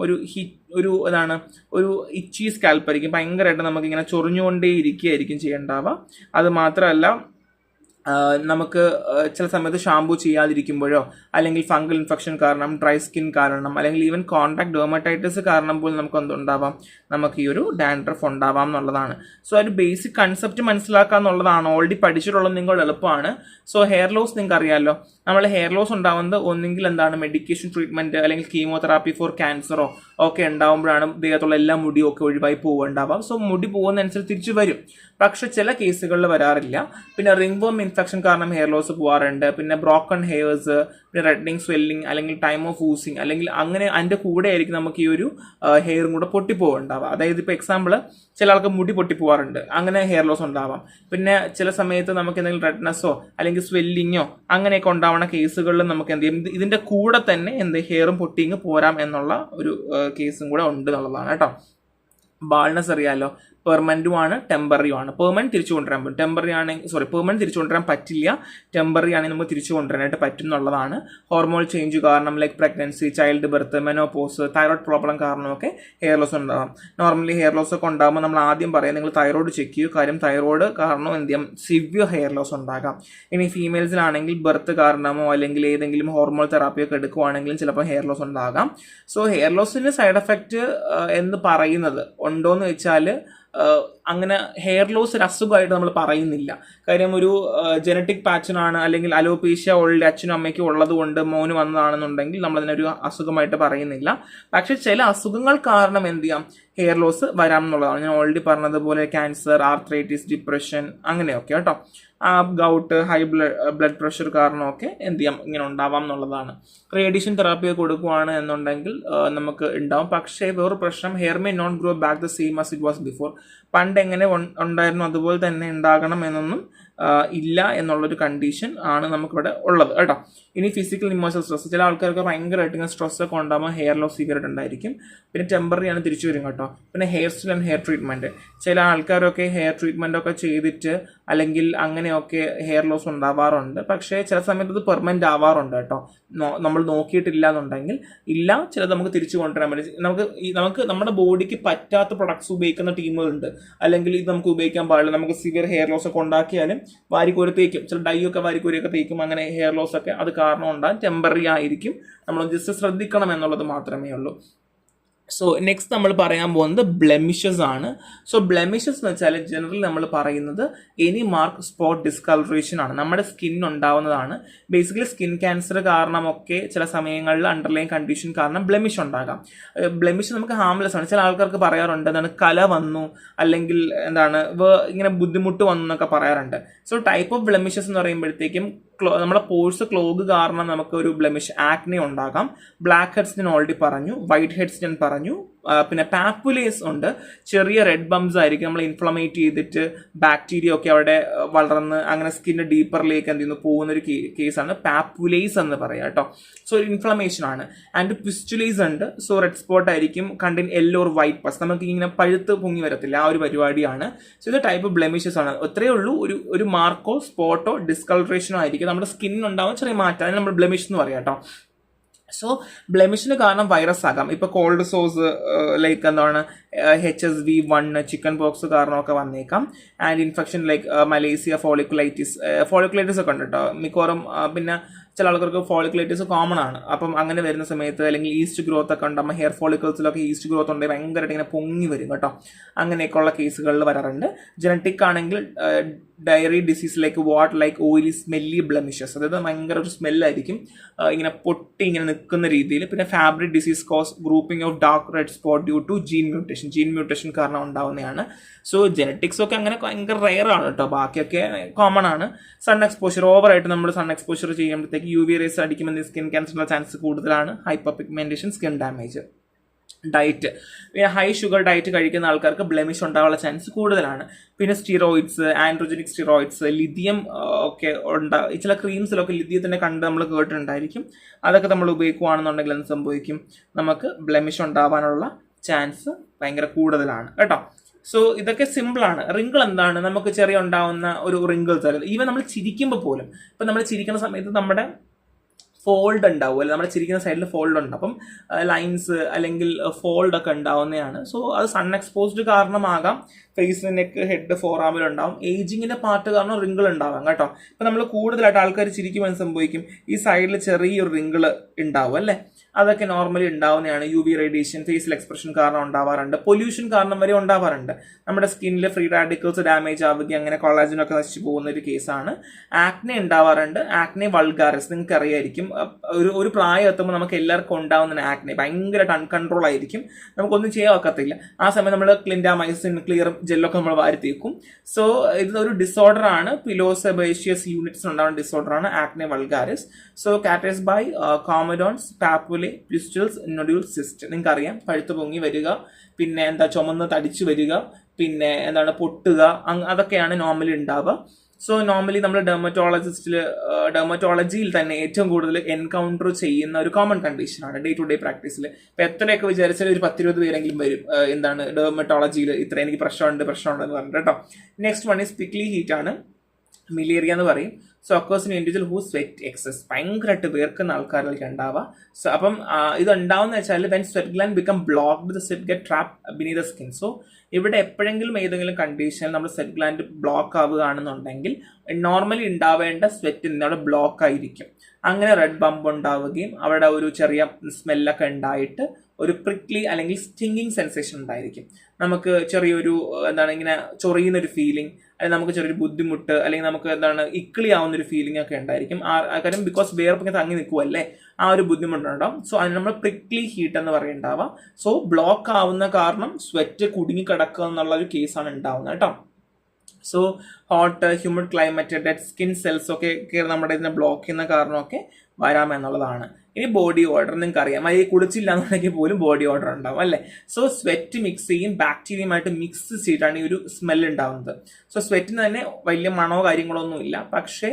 ഒരു ഇതാണ്, ഒരു ഇച്ചി സ്കാൽപ്പായിരിക്കും, ഭയങ്കരമായിട്ട് നമുക്കിങ്ങനെ ചൊറിഞ്ഞുകൊണ്ടേ ഇരിക്കുകയായിരിക്കും ചെയ്യേണ്ടാവുക. അത് മാത്രമല്ല, നമുക്ക് ചില സമയത്ത് ഷാമ്പു ചെയ്യാതിരിക്കുമ്പോഴോ അല്ലെങ്കിൽ ഫംഗൽ ഇൻഫെക്ഷൻ കാരണം, ഡ്രൈ സ്കിൻ കാരണം, അല്ലെങ്കിൽ ഈവൻ കോൺടാക്ട് ഡെർമറ്റൈറ്റിസ് കാരണം പോലും നമുക്ക് എന്തുണ്ടാവാം, നമുക്ക് ഈ ഒരു ഡാൻഡ്രഫ് ഉണ്ടാവാം എന്നുള്ളതാണ്. സോ ഒരു ബേസിക് കൺസെപ്റ്റ് മനസ്സിലാക്കുക എന്നുള്ളതാണ്. ഓൾറെഡി പഠിച്ചിട്ടുള്ളത് നിങ്ങൾ എളുപ്പമാണ്. സോ ഹെയർ ലോസ് നിങ്ങൾക്ക് അറിയാമല്ലോ. നമ്മൾ ഹെയർ ലോസ് ഉണ്ടാവുന്നത് ഒന്നെങ്കിൽ എന്താണ് മെഡിക്കേഷൻ ട്രീറ്റ്മെന്റ് അല്ലെങ്കിൽ കീമോതെറാപ്പി ഫോർ ക്യാൻസറോ ഒക്കെ ഉണ്ടാകുമ്പോഴാണ് ദേഹത്തുള്ള എല്ലാ മുടിയും ഒക്കെ ഒഴിവായി പോവുണ്ടാവാം. സോ മുടി പോകുന്നതനുസരിച്ച് തിരിച്ചു വരും. പക്ഷെ ചില കേസുകളിൽ വരാറില്ല. പിന്നെ റിംഗ് വോം ഇൻഫെക്ഷൻ കാരണം ഹെയർ ലോസ് പോകാറുണ്ട്. പിന്നെ ബ്രോക്കൺ ഹെയർസ്, പിന്നെ റെഡ്നിങ്, സ്വെല്ലിങ്, അല്ലെങ്കിൽ ടൈം ഓഫ് ഊസിങ്, അല്ലെങ്കിൽ അങ്ങനെ അതിന്റെ കൂടെ ആയിരിക്കും നമുക്ക് ഈ ഒരു ഹെയറും കൂടെ പൊട്ടിപ്പോവുണ്ടാവുക. അതായത് ഇപ്പോൾ എക്സാമ്പിൾ ചില ആൾക്ക് മുടി പൊട്ടിപ്പോവാറുണ്ട്, അങ്ങനെ ഹെയർ ലോസ് ഉണ്ടാവാം. പിന്നെ ചില സമയത്ത് നമുക്ക് എന്തെങ്കിലും റെഡ്നെസ്സോ അല്ലെങ്കിൽ സ്വെല്ലിങ്ങോ അങ്ങനെയൊക്കെ ഉണ്ടാവുന്ന കേസുകളിൽ നമുക്ക് എന്ത് ചെയ്യും, ഇതിന്റെ കൂടെ തന്നെ ഹെയറും പൊട്ടിങ് പോരാം എന്നുള്ള ഒരു കേസും കൂടെ ഉണ്ട് എന്നുള്ളതാണ് കേട്ടോ. ബാൾനെസ് അറിയാലോ, പെർമനന്റും ആണ് ടെമ്പററിയും ആണ്. പെർമനന്റ് തിരിച്ചു കൊണ്ടുവരാൻ പറ്റും, പെർമനന്റ് തിരിച്ചു കൊണ്ടുവരാൻ പറ്റില്ല, ടെമ്പററി ആണെങ്കിൽ നമുക്ക് തിരിച്ചു കൊണ്ടുവരാനായിട്ട് പറ്റും എന്നുള്ളതാണ്. ഹോർമോൺ ചേഞ്ച് കാരണം like pregnancy, childbirth, menopause, thyroid problem കാരണമൊക്കെ ഹെയർ ലോസ് ഉണ്ടാകാം. നോർമലി ഹെയർ ലോസ് ഒക്കെ ഉണ്ടാകുമ്പോൾ നമ്മൾ ആദ്യം പറയാം നിങ്ങൾ തൈറോയ്ഡ് ചെക്ക് ചെയ്യൂ. കാര്യം തൈറോയ്ഡ് കാരണം എന്ത് ചെയ്യാം, സിവിയർ ഹെയർ ലോസ് ഉണ്ടാകാം. ഇനി ഫീമെയിൽസിലാണെങ്കിൽ ബർത്ത് കാരണമോ അല്ലെങ്കിൽ ഏതെങ്കിലും ഹോർമോൺ തെറാപ്പിയൊക്കെ എടുക്കുവാണെങ്കിലും ചിലപ്പോൾ ഹെയർ ലോസ് ഉണ്ടാകാം. സോ ഹെയർ ലോസിന് സൈഡ് എഫക്റ്റ് എന്ന് പറയുന്നത് ഉണ്ടോയെന്ന് വെച്ചാൽ അങ്ങനെ ഹെയർ ലോസ് ഒരു അസുഖമായിട്ട് നമ്മൾ പറയുന്നില്ല. കാര്യം ഒരു ജനറ്റിക് പാറ്റേൺ ആണ്, അല്ലെങ്കിൽ അലോപേഷ്യ ഓൾറെഡി അച്ഛനും അമ്മയ്ക്കും ഉള്ളത് കൊണ്ട് മോന് വന്നതാണെന്നുണ്ടെങ്കിൽ നമ്മളതിനൊരു അസുഖമായിട്ട് പറയുന്നില്ല. പക്ഷെ ചില അസുഖങ്ങൾ കാരണം എന്ത് ചെയ്യാം, ഹെയർ ലോസ് വരാം എന്നുള്ളതാണ്. ഞാൻ ഓൾറെഡി പറഞ്ഞതുപോലെ ക്യാൻസർ, ആർത്രൈറ്റിസ്, ഡിപ്രഷൻ അങ്ങനെയൊക്കെ കേട്ടോ. ഗൗട്ട്, ഹൈ ബ്ലഡ് പ്രഷർ കാരണമൊക്കെ എന്ത് ചെയ്യാം, ഇങ്ങനെ ഉണ്ടാവാം എന്നുള്ളതാണ്. റേഡിയേഷൻ തെറാപ്പി കൊടുക്കുവാണ് എന്നുണ്ടെങ്കിൽ നമുക്ക് ഉണ്ടാവും. പക്ഷേ വേറൊരു പ്രശ്നം, hair may not grow back the same as it was before. പണ്ട് എങ്ങനെ ഉണ്ടായിരുന്നു അതുപോലെ തന്നെ ഉണ്ടാകണം എന്നൊന്നും ഇല്ല എന്നുള്ളൊരു കണ്ടീഷൻ ആണ് നമുക്കിവിടെ ഉള്ളത് കേട്ടോ. ഇനി ഫിസിക്കൽ ഇമോഷണൽ സ്ട്രെസ്, ചില ആൾക്കാർക്ക് ഭയങ്കരമായിട്ട് ഇങ്ങനെ സ്ട്രെസ് ഒക്കെ ഉണ്ടാകുമ്പോൾ ഹെയർ ലോസ് സിവിയറായിട്ട് ഉണ്ടായിരിക്കും. പിന്നെ ടെമ്പററി ആണ്, തിരിച്ചു വരും കേട്ടോ. പിന്നെ hair style and hair treatment, ചില ആൾക്കാരൊക്കെ ഹെയർ ട്രീറ്റ്മെന്റ് ഒക്കെ ചെയ്തിട്ട് അല്ലെങ്കിൽ അങ്ങനെയൊക്കെ ഹെയർ ലോസ് ഉണ്ടാവാറുണ്ട്. പക്ഷേ ചില സമയത്ത് അത് പെർമനന്റ് ആവാറുണ്ട് കേട്ടോ. നമ്മൾ നോക്കിയിട്ടില്ല എന്നുണ്ടെങ്കിൽ ഇല്ല, ചിലത് നമുക്ക് തിരിച്ചു കൊണ്ടുവരാൻ പറ്റും. നമുക്ക് നമ്മുടെ ബോഡിക്ക് പറ്റാത്ത പ്രൊഡക്ട്സ് ഉപയോഗിക്കുന്ന ടീമുകളുണ്ട്, അല്ലെങ്കിൽ ഇത് നമുക്ക് ഉപയോഗിക്കാൻ പാടില്ല, നമുക്ക് സിവിയർ ഹെയർ ലോസ് ഒക്കെ ഉണ്ടാക്കിയാലും വാരിക്കോരി തേക്കും, ചില ഡൈ ഒക്കെ വാരിക്കോരിയൊക്കെ തേക്കും. അങ്ങനെ ഹെയർ ലോസ് ഒക്കെ അത് കാരണം ഉണ്ടാകും, ടെമ്പററി ആയിരിക്കും. നമ്മൾ ജസ്റ്റ് ശ്രദ്ധിക്കണം എന്നുള്ളത് മാത്രമേ ഉള്ളൂ. സോ നെക്സ്റ്റ് നമ്മൾ പറയാൻ പോകുന്നത് ബ്ലെമിഷസ് ആണ്. സോ ബ്ലെമിഷസ് എന്ന് വെച്ചാൽ ജനറലി നമ്മൾ പറയുന്നത് എനി മാർക്ക്, സ്പോട്ട്, ഡിസ്കളറേഷൻ ആണ്, നമ്മുടെ സ്കിൻ ഉണ്ടാവുന്നതാണ്. ബേസിക്കലി സ്കിൻ ക്യാൻസർ കാരണമൊക്കെ ചില സമയങ്ങളിൽ അണ്ടർലൈൻ കണ്ടീഷൻ കാരണം ബ്ലെമിഷ് ഉണ്ടാകാം. ബ്ലെമിഷ് നമുക്ക് ഹാംലെസ് ആണ്. ചില ആൾക്കാർക്ക് പറയാറുണ്ട് എന്താണ്, കല വന്നു അല്ലെങ്കിൽ എന്താണ് ഇങ്ങനെ ബുദ്ധിമുട്ട് വന്നു എന്നൊക്കെ പറയാറുണ്ട്. സോ ടൈപ്പ് ഓഫ് ബ്ലെമിഷസ് എന്ന് പറയുമ്പോഴത്തേക്കും നമ്മുടെ പോഴ്സ് ക്ലോഗ് കാരണം നമുക്ക് ഒരു ബ്ലെമിഷ്, ആക്നെ ഉണ്ടാകാം. ബ്ലാക്ക് ഹെഡ്സ് ഞാൻ ഓൾറെഡി പറഞ്ഞു, വൈറ്റ് ഹെഡ്സ് ഞാൻ പറഞ്ഞു. പിന്നെ പാപ്പുലേസ് ഉണ്ട്, ചെറിയ റെഡ് ബംസ് ആയിരിക്കും, നമ്മൾ ഇൻഫ്ലമേറ്റ് ചെയ്തിട്ട് ബാക്ടീരിയ ഒക്കെ അവിടെ വളർന്ന് അങ്ങനെ സ്കിന്നിന്റെ ഡീപ്പറിലേക്ക് എന്ത് ചെയ്യുന്നു പോകുന്ന ഒരു കേസാണ് പാപ്പുലേസ് എന്ന് പറയാം കേട്ടോ. സോ ഇൻഫ്ലമേഷൻ ആണ്. ആൻഡ് പിസ്റ്റുലേസ് ഉണ്ട്. സോ റെഡ് സ്പോട്ട് ആയിരിക്കും, കണ്ടിൻ യെല്ലോ ഓർ വൈറ്റ് പസ്, നമുക്ക് ഇങ്ങനെ പഴുത്ത് പൊങ്ങി വരത്തില്ല, ആ ഒരു പരിപാടിയാണ്. സോ ഇത് ടൈപ്പ് ബ്ലെമിഷസ് ആണ്. അത്രയേ ഉള്ളൂ, ഒരു മാർക്കോ സ്പോട്ടോ ഡിസ്കളറേഷനോ ആയിരിക്കും നമ്മുടെ സ്കിന്നിനുണ്ടാവുന്ന ചെറിയ മാറ്റം, അതിന് നമ്മൾ ബ്ലെമിഷ് എന്ന് പറയാം കേട്ടോ. സോ ബ്ലെമിഷിന് കാരണം വൈറസ് ആകാം. ഇപ്പൊ കോൾഡ് സോഴ്സ് ലൈക്ക് എന്താണ് HSV1, ചിക്കൻ പോക്സ് കാരണമൊക്കെ വന്നേക്കാം. ആൻഡ് ഇൻഫെക്ഷൻ ലൈക്ക് മലേസിയ, ഫോളിക്കുലൈറ്റിസ് ഒക്കെ ഉണ്ട് കേട്ടോ മിക്കവാറും. പിന്നെ ചില ആൾക്കാർക്ക് ഫോളിക്കുലൈറ്റിസ് കോമൺ ആണ്. അപ്പം അങ്ങനെ വരുന്ന സമയത്ത് അല്ലെങ്കിൽ ഈസ്റ്റ് ഗ്രോത്ത് ഒക്കെ ഉണ്ടാകുമ്പോൾ ഹെയർ ഫോളിക്കിൾസിലൊക്കെ ഈസ്റ്റ് ഗ്രോത്ത് ഉണ്ടെങ്കിൽ ഭയങ്കരമായിട്ട് ഇങ്ങനെ പൊങ്ങി വരും കേട്ടോ. അങ്ങനെയൊക്കെയുള്ള കേസുകളിൽ വരാറുണ്ട്. ജനറ്റിക് ആണെങ്കിൽ Darier disease like oily smelly blemishes, അതായത് ഭയങ്കര ഒരു സ്മെല്ലായിരിക്കും, ഇങ്ങനെ പൊട്ടി ഇങ്ങനെ നിൽക്കുന്ന രീതിയിൽ. പിന്നെ Fabry disease cause grouping of dark red spot due to gene mutation കാരണം ഉണ്ടാവുന്നതാണ്. സോ ജനറ്റിക്സ് ഒക്കെ അങ്ങനെ ഭയങ്കര റെയർ ആണ് കേട്ടോ, ബാക്കിയൊക്കെ കോമൺ ആണ്. സൺ എക്സ്പോഷർ, ഓവറായിട്ട് നമ്മൾ സൺ എക്സ്പോഷർ ചെയ്യുമ്പോഴത്തേക്ക് UV റേസ് അടിക്കുമ്പോൾ സ്കിൻ ക്യാൻസറിന്റെ ചാൻസ് കൂടുതലാണ്. Hyper pigmentation, skin damage. Diet, high sugar diet കഴിക്കുന്ന ആൾക്കാർക്ക് ബ്ലെമിഷ് ഉണ്ടാവാനുള്ള ചാൻസ് കൂടുതലാണ്. പിന്നെ സ്റ്റിറോയിഡ്സ്, ആൻഡ്രോജനിക് സ്റ്റിറോയിഡ്സ്, ലിഥിയം ഒക്കെ ചില ക്രീംസിലൊക്കെ ലിഥിയത്തിനെ കണ്ട് നമ്മൾ കേട്ടിട്ടുണ്ടായിരിക്കും. അതൊക്കെ നമ്മൾ ഉപയോഗിക്കുകയാണെന്നുണ്ടെങ്കിൽ എന്ത് സംഭവിക്കും, നമുക്ക് ബ്ലെമിഷ് ഉണ്ടാവാനുള്ള ചാൻസ് ഭയങ്കര കൂടുതലാണ് കേട്ടോ. സോ ഇതൊക്കെ സിമ്പിളാണ്. റിങ്കിൾ എന്താണ്, നമുക്ക് ചെറിയ ഉണ്ടാവുന്ന ഒരു റിങ്കിൾസ് ആയിരുന്നു. ഈവൻ നമ്മൾ ചിരിക്കുമ്പോൾ പോലും, ഇപ്പം നമ്മൾ ചിരിക്കുന്ന സമയത്ത് നമ്മുടെ ഫോൾഡ് ഉണ്ടാവും അല്ലെ, നമ്മുടെ ചിരിക്കുന്ന സൈഡിൽ ഫോൾഡ് ഉണ്ട്, അപ്പം ലൈൻസ് അല്ലെങ്കിൽ ഫോൾഡ് ഒക്കെ ഉണ്ടാവുന്നതാണ്. സോ അത് സൺ എക്സ്പോസ്ഡ് കാരണമാകാം. ഫേസ്, നെക്ക്, ഹെഡ്, ഫോറാമിലുണ്ടാവും. ഏജിങ്ങിന്റെ പാർട്ട് കാരണം റിങ്കിൾ ഉണ്ടാവാം കേട്ടോ. ഇപ്പം നമ്മൾ കൂടുതലായിട്ട് ആൾക്കാർ ചിരിക്കുമ്പോൾ സംഭവിക്കും, ഈ സൈഡിൽ ചെറിയൊരു റിങ്കിൾ ഉണ്ടാവും അല്ലേ. അതൊക്കെ നോർമലി ഉണ്ടാവുന്നതാണ്. UV റേഡിയേഷൻ, ഫേസിൽ എക്സ്പ്രഷൻ കാരണം ഉണ്ടാവാറുണ്ട്, പൊല്യൂഷൻ കാരണം വരെ ഉണ്ടാവാറുണ്ട്. നമ്മുടെ സ്കിന്നിൽ ഫ്രീ റാഡിക്കൽസ് ഡാമേജ് ആവുകയും അങ്ങനെ കൊളാജനൊക്കെ നശിച്ചു പോകുന്ന ഒരു കേസാണ്. ആക്നെ ഉണ്ടാവാറുണ്ട്. ആക്നെ വൾഗാറിസ് നിങ്ങൾക്ക് അറിയായിരിക്കും. ഒരു പ്രായം എത്തുമ്പോൾ നമുക്ക് എല്ലാവർക്കും ഉണ്ടാവുന്ന ആക്നെ ഭയങ്കര അൺകൺട്രോൾ ആയിരിക്കും, നമുക്കൊന്നും ചെയ്യാൻ ഒക്കത്തില്ല. ആ സമയം നമ്മൾ ക്ലിൻഡാമൈസിൻ, ക്ലിയർ ജെല്ലൊക്കെ നമ്മൾ വാരിത്തേക്കും. സോ ഇതൊരു ഡിസോർഡർ ആണ്, പിലോസെബേഷ്യസ് യൂണിറ്റ്സ് ഉണ്ടാവുന്ന ഡിസോർഡർ ആണ് acne vulgaris. So categorised by comedones, papule, pustules, nodule, cyst. നിങ്ങൾക്ക് അറിയാം, പഴുത്ത് പൊങ്ങി വരിക, പിന്നെ ചുമന്ന് തടിച്ചു വരിക, പിന്നെ പൊട്ടുക, അതൊക്കെയാണ് നോർമലി ഉണ്ടാവുക. സോ നോർമലി നമ്മൾ ഡെർമറ്റോളജിയിൽ തന്നെ ഏറ്റവും കൂടുതൽ എൻകൗണ്ടർ ചെയ്യുന്ന ഒരു കോമൺ കണ്ടീഷനാണ് ഡേ ടു ഡേ പ്രാക്ടീസിൽ. ഇപ്പൊ എത്രയൊക്കെ വിചാരിച്ചാൽ ഒരു 10-20 പേരെങ്കിലും വരും ഡെർമറ്റോളജിയിൽ ഇത്ര എനിക്ക് പ്രശ്നമുണ്ടെന്ന് പറഞ്ഞിട്ട് കേട്ടോ. Next one is prickly heat ആണ്, മിലേറിയ എന്ന് പറയും. So occurs in individual who sweat excess, ഭയങ്കരമായിട്ട് വേർക്കുന്ന ആൾക്കാരിലേക്ക് ഉണ്ടാവുക. സോ അപ്പം ഇത് ഉണ്ടാവുന്ന വെച്ചാൽ when sweat gland become blocked, the sweat get trap beneath the skin. So ഇവിടെ എപ്പോഴെങ്കിലും ഏതെങ്കിലും കണ്ടീഷനിൽ നമ്മൾ സ്വെറ്റ് ഗ്ലാൻഡ് ബ്ലോക്ക് ആവുകയാണെന്നുണ്ടെങ്കിൽ നോർമലി ഉണ്ടാവേണ്ട സ്വെറ്റ് അവിടെ ബ്ലോക്ക് ആയിരിക്കും. അങ്ങനെ റെഡ് ബംബ് ഉണ്ടാവുകയും അവിടെ ഒരു ചെറിയ സ്മെല്ലൊക്കെ ഉണ്ടായിട്ട് ഒരു പ്രിക്ലി അല്ലെങ്കിൽ സ്റ്റിങ്ങിങ് സെൻസേഷൻ ഉണ്ടായിരിക്കും. നമുക്ക് ചെറിയൊരു ഇങ്ങനെ ചൊറിയുന്ന ഒരു ഫീലിംഗ്, അല്ലെങ്കിൽ നമുക്ക് ചെറിയൊരു ബുദ്ധിമുട്ട്, അല്ലെങ്കിൽ നമുക്ക് ഇക്കിളി ആവുന്ന ഒരു ഫീലിംഗ് ഒക്കെ ഉണ്ടായിരിക്കും. കാര്യം ബിക്കോസ് വേർപ്പൊക്കെ തങ്ങി നിൽക്കുമല്ലേ, ആ ഒരു ബുദ്ധിമുട്ടുണ്ടാവും. സോ അതിന് നമ്മൾ പ്രിക്ലി ഹീറ്റ് എന്ന് പറയുന്നുണ്ടാവുക. സോ ബ്ലോക്ക് ആവുന്ന കാരണം സ്വെറ്റ് കുടുങ്ങി കിടക്കുക എന്നുള്ള ഒരു കേസാണ് ഉണ്ടാവുന്നത് കേട്ടോ. So hot, humid climate, dead skin cells ഒക്കെ നമ്മുടെ ഇതിനെ ബ്ലോക്ക് ചെയ്യുന്ന കാരണമൊക്കെ വരാമെന്നുള്ളതാണ്. ഇനി ബോഡി ഓർഡർ നിങ്ങൾക്ക് അറിയാം, ഈ കുളിച്ചില്ല എന്നുണ്ടെങ്കിൽ പോലും ബോഡി ഓർഡർ ഉണ്ടാവും അല്ലേ. സോ സ്വെറ്റ് മിക്സ് ചെയ്യും, ബാക്ടീരിയയുമായിട്ട് മിക്സ് ചെയ്തിട്ടാണ് ഈ ഒരു സ്മെല്ല് ഉണ്ടാവുന്നത്. സോ സ്വെറ്റിന് തന്നെ വലിയ മണോ കാര്യങ്ങളോ ഒന്നും ഇല്ല, പക്ഷേ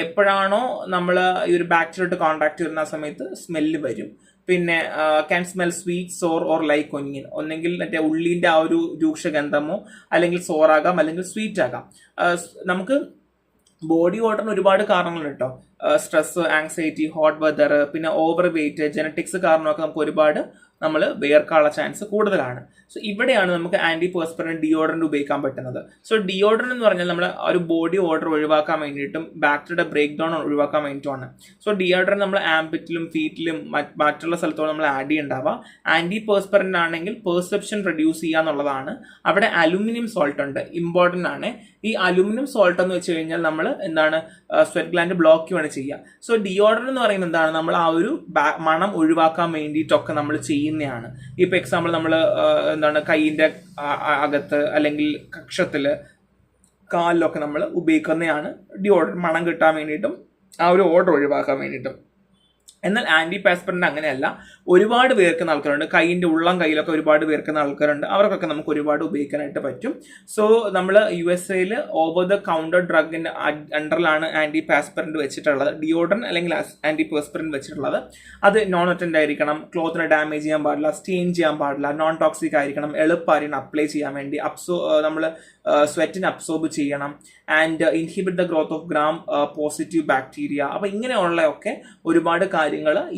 എപ്പോഴാണോ നമ്മൾ ഈ ഒരു ബാക്ടീരിയയായിട്ട് കോൺടാക്ട് വരുന്ന സമയത്ത് സ്മെല്ല് വരും. പിന്നെ can smell sweet, sour or like onion. ഒന്നെങ്കിൽ ഉള്ളിന്റെ ആ ഒരു രൂക്ഷഗന്ധമോ അല്ലെങ്കിൽ സോറാകാം, അല്ലെങ്കിൽ സ്വീറ്റ് ആകാം. നമുക്ക് ബോഡി ഓർഡറിന് ഒരുപാട് കാരണങ്ങളുണ്ട് കേട്ടോ. സ്ട്രെസ്, ആങ്സൈറ്റി, ഹോട്ട് വെതർ, പിന്നെ ഓവർ വെയിറ്റ്, ജനറ്റിക്സ് കാരണമൊക്കെ നമുക്ക് ഒരുപാട് നമ്മൾ വേർക്കാനുള്ള ചാൻസ് കൂടുതലാണ്. സോ ഇവിടെയാണ് നമുക്ക് ആന്റി പെർസ്പിറന്റ് ഡിയോഡറന്റ് ഉപയോഗിക്കാൻ പറ്റുന്നത്. സോ ഡിയോഡറന്റ് എന്ന് പറഞ്ഞാൽ നമ്മൾ ഒരു ബോഡി ഓർഡർ ഒഴിവാക്കാൻ വേണ്ടിയിട്ടും ബാക്ടീരിയയുടെ ബ്രേക്ക് ഡൗൺ ഒഴിവാക്കാൻ വേണ്ടിയിട്ടുമാണ്. സോ ഡിയോഡറന്റ് നമ്മൾ ആംബിറ്റിലും ഫീറ്റിലും മറ്റുള്ള സ്ഥലത്തോളം നമ്മൾ ആഡ് ചെയ്യേണ്ടാവുക. ആന്റി പെർസ്പിറന്റ് ആണെങ്കിൽ പെർസെപ്ഷൻ റെഡ്യൂസ് ചെയ്യുക എന്നുള്ളതാണ്. അവിടെ അലുമിനിയം സോൾട്ട് ഉണ്ട്, ഇമ്പോർട്ടന്റ് ആണ്. ഈ അലുമിനിയം സോൾട്ട് എന്ന് വെച്ച് കഴിഞ്ഞാൽ നമ്മൾ സ്വെറ്റ് ഗ്ലാൻഡ് ബ്ലോക്ക് ചെയ്യുകയാണ് ചെയ്യുക. സോ ഡിയോഡറന്റ് എന്ന് പറയുന്നത് എന്താണ്, നമ്മൾ ആ ഒരു മണം ഒഴിവാക്കാൻ വേണ്ടിയിട്ടൊക്കെ നമ്മൾ ചെയ്യുന്നതാണ്. ഇപ്പൊ എക്സാമ്പിൾ നമ്മൾ കൈയിന്റെ അകത്ത് അല്ലെങ്കിൽ കക്ഷത്തില്, കാലിലൊക്കെ നമ്മൾ ഉപയോഗിക്കുന്നതാണ് ഡിയോഡറന്റ്, മണം കിട്ടാൻ വേണ്ടിയിട്ടും ആ ഒരു ഓർഡർ ഒഴിവാക്കാൻ വേണ്ടിയിട്ടും. എന്നാൽ ആന്റി പാസ്പറിന്റ് അങ്ങനെയല്ല, ഒരുപാട് പേർക്കുന്ന ആൾക്കാരുണ്ട്, കൈയിന്റെ ഉള്ളം കയ്യിലൊക്കെ ഒരുപാട് പേർക്കുന്ന ആൾക്കാരുണ്ട്, അവർക്കൊക്കെ നമുക്ക് ഒരുപാട് ഉപയോഗിക്കാനായിട്ട് പറ്റും. സോ നമ്മൾ USA ഓവർ ദ കൗണ്ടർ ഡ്രഗിന്റെ അണ്ടറിലാണ് ആന്റി പാസ്പറിന്റ് വെച്ചിട്ടുള്ളത്, ഡിയോഡറന്റ് അല്ലെങ്കിൽ ആന്റി പേഴ്സ്പറിന്റ് വെച്ചിട്ടുള്ളത്. അത് നോൺ അറ്റന്റ് ആയിരിക്കണം, ക്ലോത്തിനെ ഡാമേജ് ചെയ്യാൻ പാടില്ല, സ്റ്റെയിൻ ചെയ്യാൻ പാടില്ല, നോൺ ടോക്സിക് ആയിരിക്കണം, എളുപ്പമായിരിക്കണം അപ്ലൈ ചെയ്യാൻ വേണ്ടി, നമ്മൾ സ്വെറ്റിന് അബ്സോർബ് ചെയ്യണം, and inhibit the growth of gram positive bacteria. അപ്പൊ ഇങ്ങനെയുള്ളതൊക്കെ ഒരുപാട് കാര്യങ്ങൾ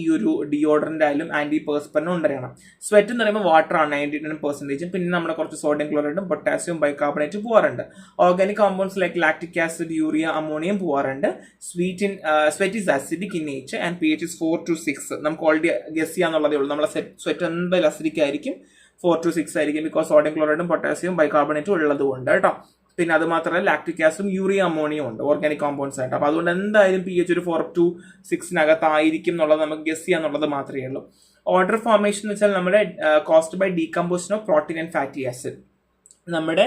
ഈ ഒരു ഡിയോഡറന്റ് ആയാലും ആന്റി പേഴ്സ്പറിനും ഉണ്ടറിയണം. സ്വെറ്റ് എന്ന് പറയുമ്പോൾ വാട്ടർ ആണ് 99%, പിന്നെ നമ്മുടെ കുറച്ച് സോഡിയം ക്ലോറൈഡും പൊട്ടാസ്യം ബൈകാർബണേറ്റും പോകാറുണ്ട്. Organic compounds like lactic acid, urea, ammonium പോകാറുണ്ട്. Sweat is acidic in nature and pH is 4 to 6. നമുക്ക് ഓൾറെഡി ഗസ് ചെയ്യാന്നുള്ളതേ ഉള്ളൂ, നമ്മളെ സ്വെറ്റ് എന്തായാലും അസിഡിക് ആയിരിക്കും, 4 to 6 ആയിരിക്കും, ബിക്കോസ് സോഡിയം ക്ലോറൈഡും പൊട്ടാസ്യം ബൈകാർബണേറ്റും ഉള്ളത് കൊണ്ട് കേട്ടോ. പിന്നെ അത് മാത്രമല്ല ലാക്ടിക് ആസിഡും യൂറിയ അമോണിയം ഉണ്ട് ഓർഗാനിക് കോമ്പൗണ്ട്സ് ആയിട്ട്. അപ്പൊ അതുകൊണ്ട് എന്തായാലും pH ഒരു 4 to 6 ആയിരിക്കും എന്നുള്ളത് നമുക്ക് ഗസ് ചെയ്യാന്നുള്ളത് മാത്രമേ ഉള്ളൂ. ഓർഡർ ഫോർമേഷൻ എന്ന് വെച്ചാൽ നമ്മുടെ caused by decomposition of protein and fatty acid. നമ്മുടെ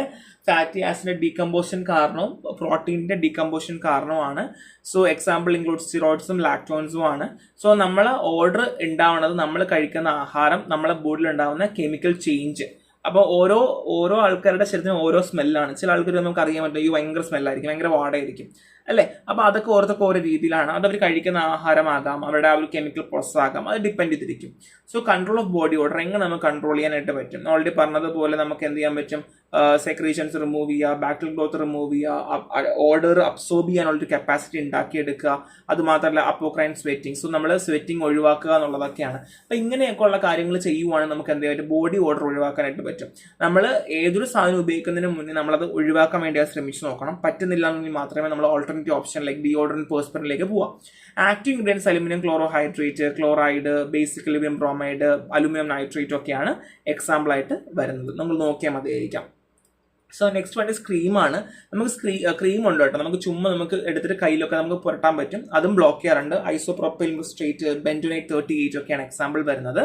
ഫാറ്റി ആസിഡിന്റെ ഡീകമ്പോസിഷൻ കാരണവും പ്രോട്ടീനിന്റെ ഡീകമ്പോസിഷൻ കാരണവുമാണ്. സോ എക്സാമ്പിൾ ഇൻക്ലൂഡ് സ്റ്റിറോയിഡ്സും ലാക്ടോൺസും ആണ്. സോ നമ്മളെ ഓർഡർ ഉണ്ടാവുന്നത് നമ്മൾ കഴിക്കുന്ന ആഹാരം, നമ്മളെ ബോഡിയിൽ ഉണ്ടാവുന്ന കെമിക്കൽ ചേഞ്ച്. അപ്പോൾ ഓരോ ആൾക്കാരുടെ ശരീരത്തിന് ഓരോ സ്മെല്ലാണ്. ചില ആൾക്കാർ നമുക്ക് അറിയാൻ പറ്റും, ഈ ഭയങ്കര സ്മെല്ലായിരിക്കും, ഭയങ്കര വാടയായിരിക്കും അല്ലേ. അപ്പൊ അതൊക്കെ ഓരോ രീതിയിലാണ്. അത് അവർ കഴിക്കുന്ന ആഹാരമാകാം, അവരുടെ ആ ഒരു കെമിക്കൽ പ്രോസസ് ആകാം, അത് ഡിപ്പെൻഡ് ചെയ്തിരിക്കും. So control of body order എങ്ങനെ നമുക്ക് കൺട്രോൾ ചെയ്യാനായിട്ട് പറ്റും? ഓൾറെഡി പറഞ്ഞതുപോലെ നമുക്ക് എന്ത് ചെയ്യാൻ പറ്റും? സെക്രീഷൻസ് റിമൂവ് ചെയ്യുക, ബാക്ടീരിയൽ ഗ്രോത്ത് റിമൂവ് ചെയ്യുക, ഓർഡർ അബ്സോർബ് ചെയ്യാനുള്ളൊരു കപ്പാസിറ്റി ഉണ്ടാക്കിയെടുക്കുക. അത് മാത്രമല്ല അപ്പോക്രൈൻ സ്വെറ്റിംഗ്, സോ നമ്മൾ സ്വെറ്റിംഗ് ഒഴിവാക്കുക എന്നുള്ളതൊക്കെയാണ്. അപ്പൊ ഇങ്ങനെയൊക്കെ ഉള്ള കാര്യങ്ങൾ ചെയ്യുവാണെങ്കിൽ നമുക്ക് എന്ത് ചെയ്യാൻ, ബോഡി ഓർഡർ ഒഴിവാക്കാനായിട്ട് പറ്റും. നമ്മൾ ഏതൊരു സാധനം ഉപയോഗിക്കുന്നതിന് മുന്നേ നമ്മളത് ഒഴിവാക്കാൻ വേണ്ടി ശ്രമിച്ചു നോക്കണം. പറ്റുന്നില്ല എങ്കിൽ മാത്രമേ നമ്മൾ alternate alternative option like deodorant പേഴ്സ്പെറിലേക്ക് പോവാം. Active ingredients aluminium chlorohydrate, chloride, basic aluminium bromide, aluminium nitrate ഒക്കെയാണ് എക്സാമ്പിൾ ആയിട്ട് വരുന്നത്. നമ്മൾ നോക്കിയാൽ മതിയായിരിക്കാം. സോ നെക്സ്റ്റ് വൺ ഇസ് ക്രീമാണ്. നമുക്ക് ക്രീം ഉണ്ട് കേട്ടോ, നമുക്ക് ചുമ്മാ നമുക്ക് എടുത്തിട്ട് കയ്യിലൊക്കെ നമുക്ക് പുരട്ടാൻ പറ്റും, അതും ബ്ലോക്ക് ചെയ്യാറുണ്ട്. ഐസോപ്രോപ്പൈൽ മിസ്ട്രേറ്റ്, ബെൻറ്റോനേറ്റ് 38 ഒക്കെയാണ് എക്സാമ്പിൾ വരുന്നത്.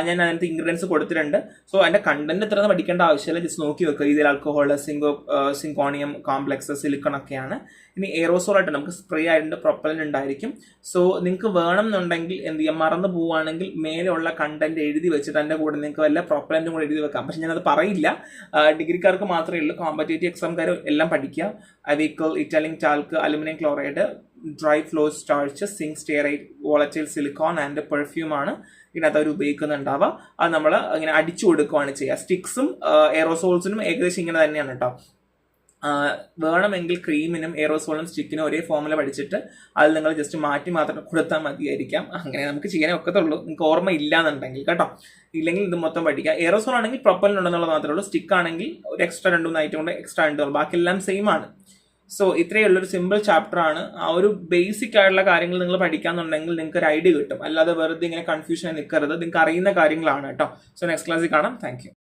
ഞാൻ അതിനകത്ത് ഇൻഗ്രീഡിയൻസ് കൊടുത്തിട്ടുണ്ട്. സോ അതിന്റെ കണ്ടന്റ് എത്ര പഠിക്കേണ്ട ആവശ്യമില്ല, ജസ്റ്റ് നോക്കി വെക്കുക. ഇതിൽ ആൽക്കഹോൾ, സിങ്കോണിയം കോംപ്ലക്സ്, സിലിക്കൺ ഒക്കെയാണ്. ഇനി എയറോസോൾ ആയിട്ട് നമുക്ക് സ്പ്രേ ആയിട്ട് പ്രൊപ്പലന്റ് ഉണ്ടായിരിക്കും. സോ നിങ്ങൾക്ക് വേണം എന്നുണ്ടെങ്കിൽ എന്ത് ചെയ്യാം, മറന്നു പോവുകയാണെങ്കിൽ മേലെയുള്ള കണ്ടന്റ് എഴുതി വെച്ചിട്ട് അതിന്റെ കൂടെ നിങ്ങൾക്ക് വല്ല പ്രൊപ്പലന്റും കൂടെ എഴുതി വെക്കാം. പക്ഷെ ഞാനത് പറയില്ല, ഡിഗ്രിക്കാർക്ക് മാത്രമേ ഉള്ളൂ. കോമ്പറ്റേറ്റീവ് എക്സാംകാർ എല്ലാം പഠിക്കുക. അവീക്കൽ, Italian talc, aluminium chloride, dry flow starch, zinc stearate, volatile silicone and perfume ആണ് ഇതിനകത്ത് അവർ ഉപയോഗിക്കുന്നുണ്ടാവുക. അത് നമ്മൾ ഇങ്ങനെ അടിച്ചു കൊടുക്കുകയാണ് ചെയ്യുക. സ്റ്റിക്സും എയറോസോൾസിനും ഏകദേശം ഇങ്ങനെ തന്നെയാണ് കേട്ടോ. വേണമെങ്കിൽ ക്രീമിനും എയറോസോളിനും സ്റ്റിക്കിനും ഒരേ ഫോമുല പഠിച്ചിട്ട് അത് നിങ്ങൾ ജസ്റ്റ് മാറ്റി മാത്രം കൊടുത്താൽ മതിയായിരിക്കാം. അങ്ങനെ നമുക്ക് ചെയ്യാനേ ഒക്കത്തുള്ളൂ, നിങ്ങൾക്ക് ഓർമ്മ ഇല്ലാന്നുണ്ടെങ്കിൽ കേട്ടോ. ഇല്ലെങ്കിൽ ഇത് മൊത്തം പഠിക്കുക. എയറോസോൾ ആണെങ്കിൽ പ്രൊപ്പലന്റ് ഉണ്ടെന്നുള്ളത് മാത്രമേ ഉള്ളൂ. സ്റ്റിക്ക് ആണെങ്കിൽ ഒരു എക്സ്ട്രാ 2-3 ഐറ്റം കൊണ്ട് എക്സ്ട്രാ ഉണ്ട്, ബാക്കിയെല്ലാം സെയിം ആണ്. സോ ഇത്രയേ ഉള്ളൊരു സിമ്പിൾ ചാപ്റ്റർ ആണ്. ആ ഒരു ബേസിക് ആയിട്ടുള്ള കാര്യങ്ങൾ നിങ്ങൾ പഠിക്കാന്നുണ്ടെങ്കിൽ നിങ്ങൾക്ക് ഒരു ഐഡിയ കിട്ടും. അല്ലാതെ വെറുതെ ഇങ്ങനെ കൺഫ്യൂഷൻ നിൽക്കരുത്, നിങ്ങൾക്ക് അറിയുന്ന കാര്യങ്ങളാണ് കേട്ടോ. സോ നെക്സ്റ്റ് ക്ലാസ്സിൽ കാണാം. Thank you.